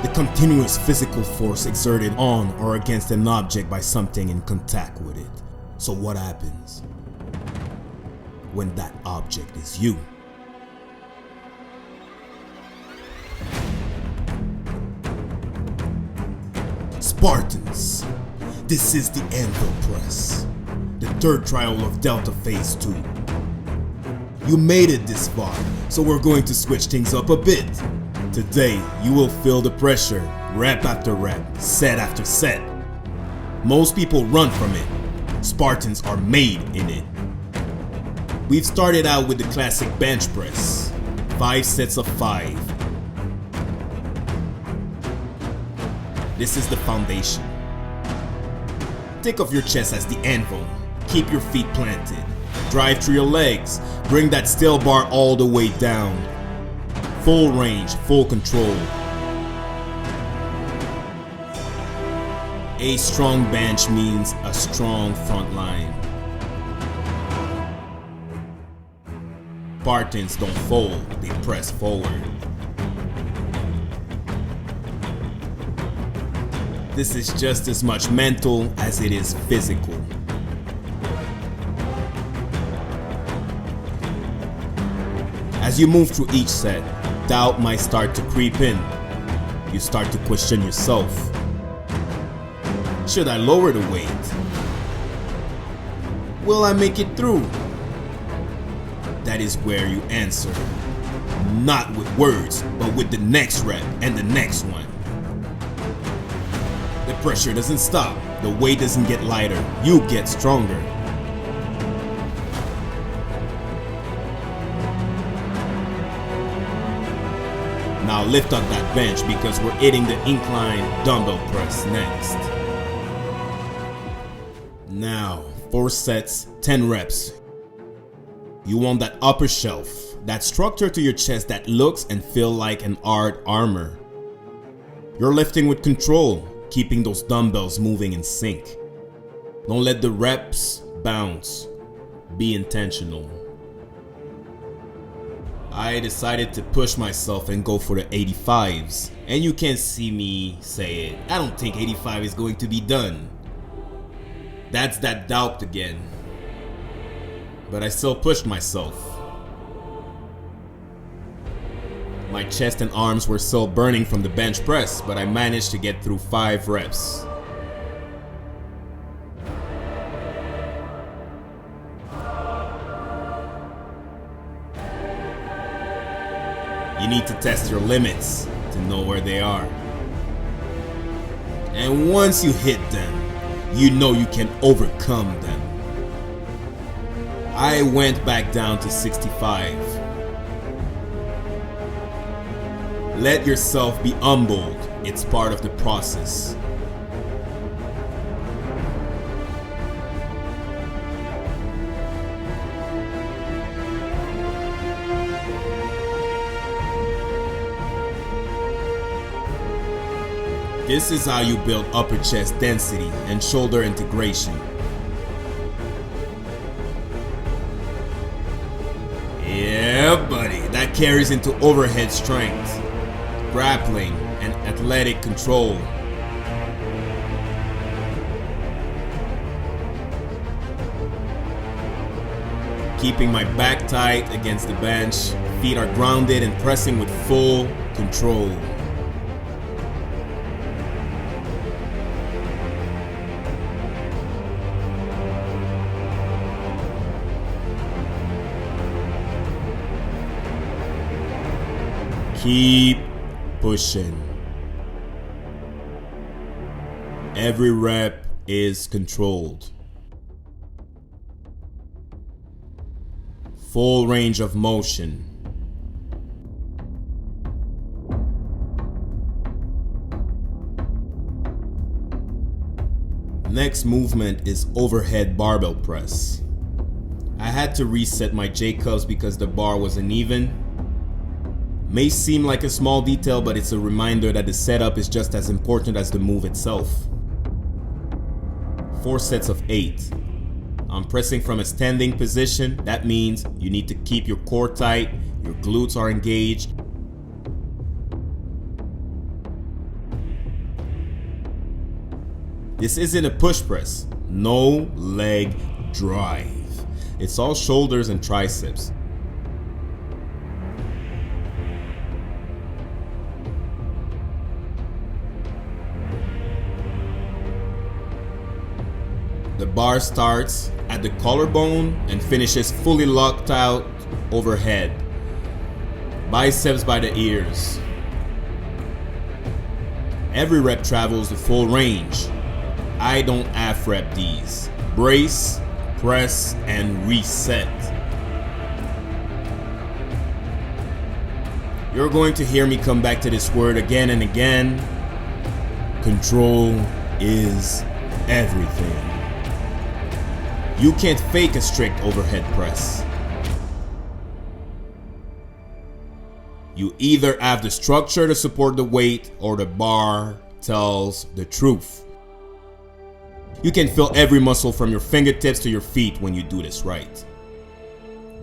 The continuous physical force exerted on or against an object by something in contact with it. So what happens when that object is you? Spartans, this is the Anvil Press, the third trial of Delta Phase 2. You made it this far, so we're going to switch things up a bit. Today, you will feel the pressure, rep after rep, set after set. Most people run from it. Spartans are made in it. We've started out with the classic bench press, 5 sets of 5. This is the foundation. Take off your chest as the anvil. Keep your feet planted. Drive through your legs. Bring that steel bar all the way down. Full range, full control. A strong bench means a strong front line. Spartans don't fold, they press forward. This is just as much mental as it is physical. As you move through each set, doubt might start to creep in. You start to question yourself. Should I lower the weight? Will I make it through? That is where you answer. Not with words, but with the next rep and the next one. The pressure doesn't stop. The weight doesn't get lighter. You get stronger. Now lift up that bench because we're hitting the Incline Dumbbell Press next. Now, 4 sets, 10 reps. You want that upper shelf, that structure to your chest that looks and feels like an hard armor. You're lifting with control, keeping those dumbbells moving in sync. Don't let the reps bounce. Be intentional. I decided to push myself and go for the 85s. And you can see me say it. I don't think 85 is going to be done. That's that doubt again. But I still pushed myself. My chest and arms were still burning from the bench press, but I managed to get through 5 reps. You need to test your limits to know where they are. And once you hit them, you know you can overcome them. I went back down to 65. Let yourself be humbled. It's part of the process. This is how you build upper chest density and shoulder integration. Yeah, buddy, that carries into overhead strength, grappling, and athletic control. Keeping my back tight against the bench, feet are grounded and pressing with full control. Keep pushing. Every rep is controlled. Full range of motion. Next movement is overhead barbell press. I had to reset my J-cups because the bar was uneven. May seem like a small detail, but it's a reminder that the setup is just as important as the move itself. 4 sets of 8. I'm pressing from a standing position. That means you need to keep your core tight, your glutes are engaged. This isn't a push press. No leg drive. It's all shoulders and triceps. The bar starts at the collarbone and finishes fully locked out overhead. Biceps by the ears. Every rep travels the full range. I don't half rep these. Brace, press, and reset. You're going to hear me come back to this word again and again. Control is everything. You can't fake a strict overhead press. You either have the structure to support the weight or the bar tells the truth. You can feel every muscle from your fingertips to your feet when you do this right.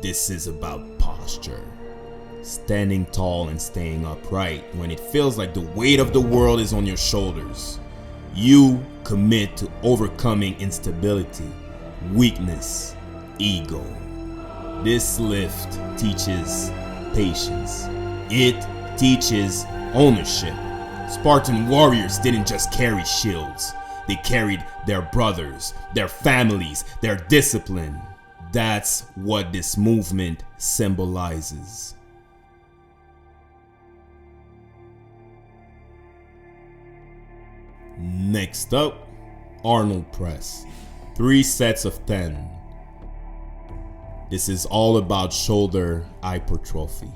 This is about posture. Standing tall and staying upright when it feels like the weight of the world is on your shoulders. You commit to overcoming instability, weakness, ego. This lift teaches patience. It teaches ownership. Spartan warriors didn't just carry shields. They carried their brothers, their families, their discipline. That's what this movement symbolizes. Next up, Arnold Press. 3 sets of 10. This is all about shoulder hypertrophy.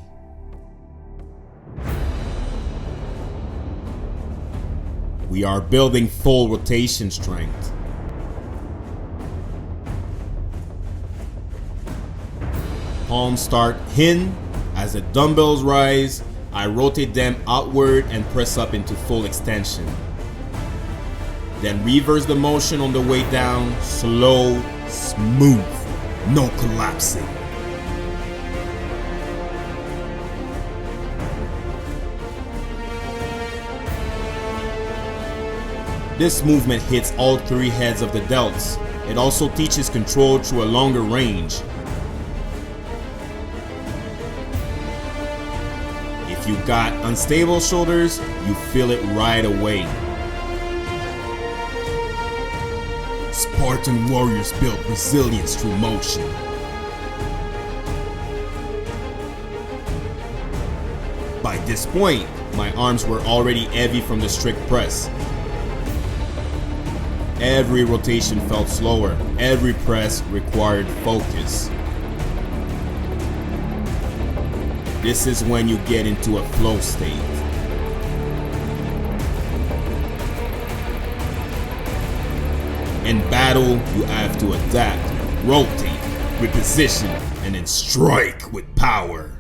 We are building full rotation strength. Palms start in. As the dumbbells rise, I rotate them outward and press up into full extension. Then reverse the motion on the way down, slow, smooth, no collapsing. This movement hits all 3 heads of the delts. It also teaches control through a longer range. If you got unstable shoulders, you feel it right away. Spartan warriors built resilience through motion. By this point, my arms were already heavy from the strict press. Every rotation felt slower. Every press required focus. This is when you get into a flow state. In battle, you have to adapt, rotate, reposition, and then strike with power.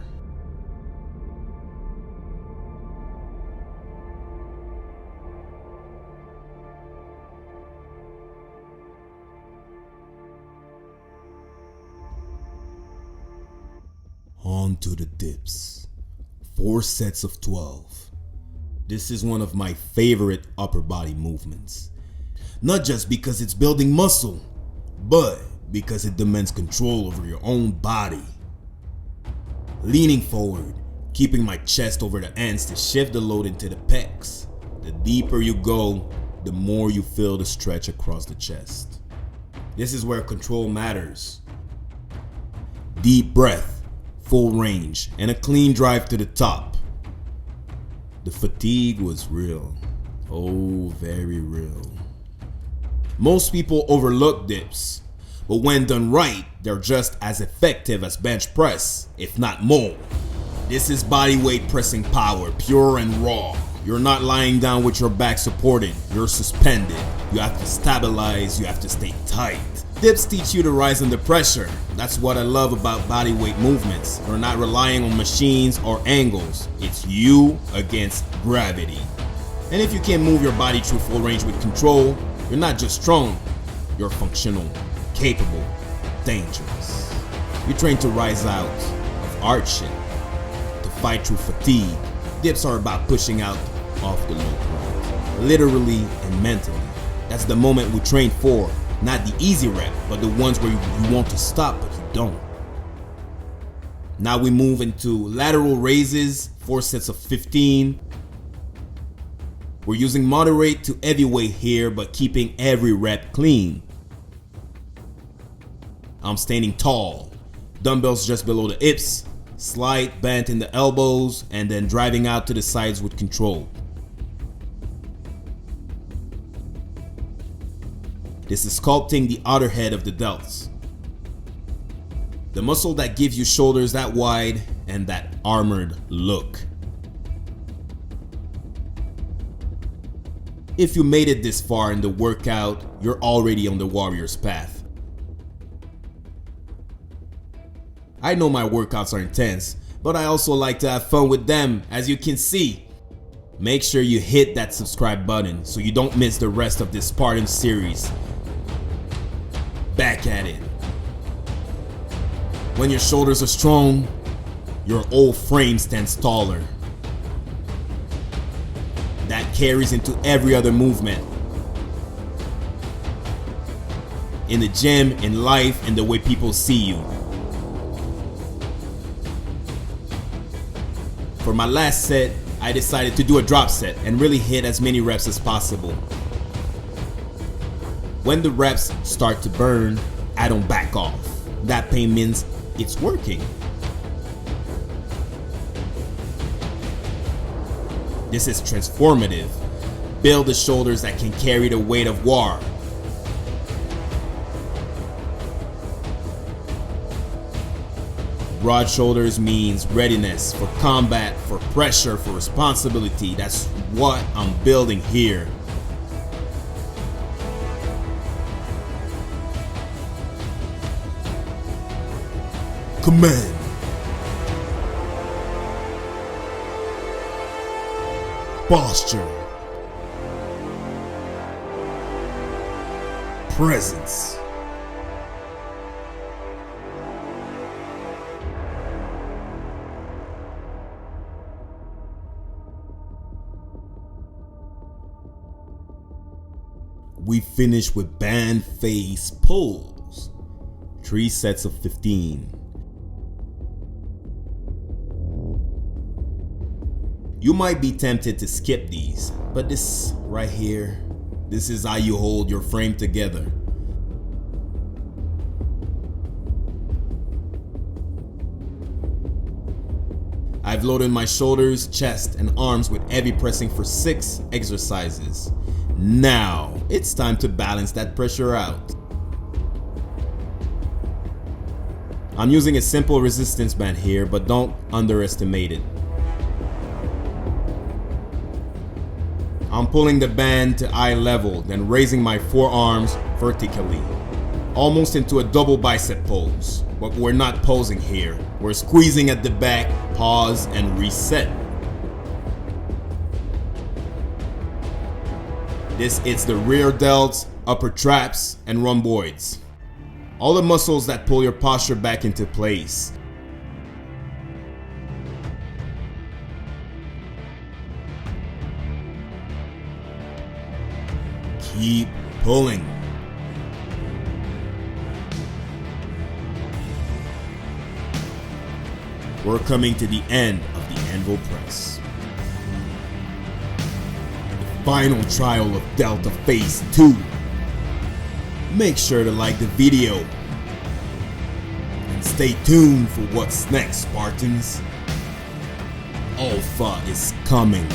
On to the dips. 4 sets of 12. This is one of my favorite upper body movements. Not just because it's building muscle, but because it demands control over your own body. Leaning forward, keeping my chest over the ends to shift the load into the pecs. The deeper you go, the more you feel the stretch across the chest. This is where control matters. Deep breath, full range, and a clean drive to the top. The fatigue was real. Oh, very real. Most people overlook dips, but when done right, they're just as effective as bench press, if not more. This is bodyweight pressing power, pure and raw. You're not lying down with your back supported, you're suspended. You have to stabilize, you have to stay tight. Dips teach you to rise under pressure. That's what I love about bodyweight movements. You're not relying on machines or angles. It's you against gravity. And if you can't move your body through full range with control, you're not just strong, you're functional, capable, dangerous. You train to rise out of hardship, to fight through fatigue. Dips are about pushing out of the low point, literally and mentally. That's the moment we train for. Not the easy rep, but the ones where you want to stop, but you don't. Now we move into lateral raises, 4 sets of 15. We're using moderate to heavyweight here, but keeping every rep clean. I'm standing tall, dumbbells just below the hips, slight bend in the elbows, and then driving out to the sides with control. This is sculpting the outer head of the delts, the muscle that gives you shoulders that wide and that armored look. If you made it this far in the workout, you're already on the warrior's path. I know my workouts are intense, but I also like to have fun with them, as you can see. Make sure you hit that subscribe button so you don't miss the rest of this Spartan series. Back at it. When your shoulders are strong, your whole frame stands taller. That carries into every other movement. In the gym, in life, and the way people see you. For my last set, I decided to do a drop set and really hit as many reps as possible. When the reps start to burn, I don't back off. That pain means it's working. This is transformative. Build the shoulders that can carry the weight of war. Broad shoulders means readiness for combat, for pressure, for responsibility. That's what I'm building here. Command. Posture. Presence. We finish with band face pulls. 3 sets of 15. You might be tempted to skip these, but this right here, this is how you hold your frame together. I've loaded my shoulders, chest, and arms with heavy pressing for 6 exercises. Now, it's time to balance that pressure out. I'm using a simple resistance band here, but don't underestimate it. I'm pulling the band to eye level, then raising my forearms vertically, almost into a double bicep pose. But we're not posing here. We're squeezing at the back, pause, and reset. This hits the rear delts, upper traps, and rhomboids. All the muscles that pull your posture back into place. Keep pulling. We're coming to the end of the Anvil Press. The final trial of Delta Phase 2. Make sure to like the video. And stay tuned for what's next, Spartans. Alpha is coming.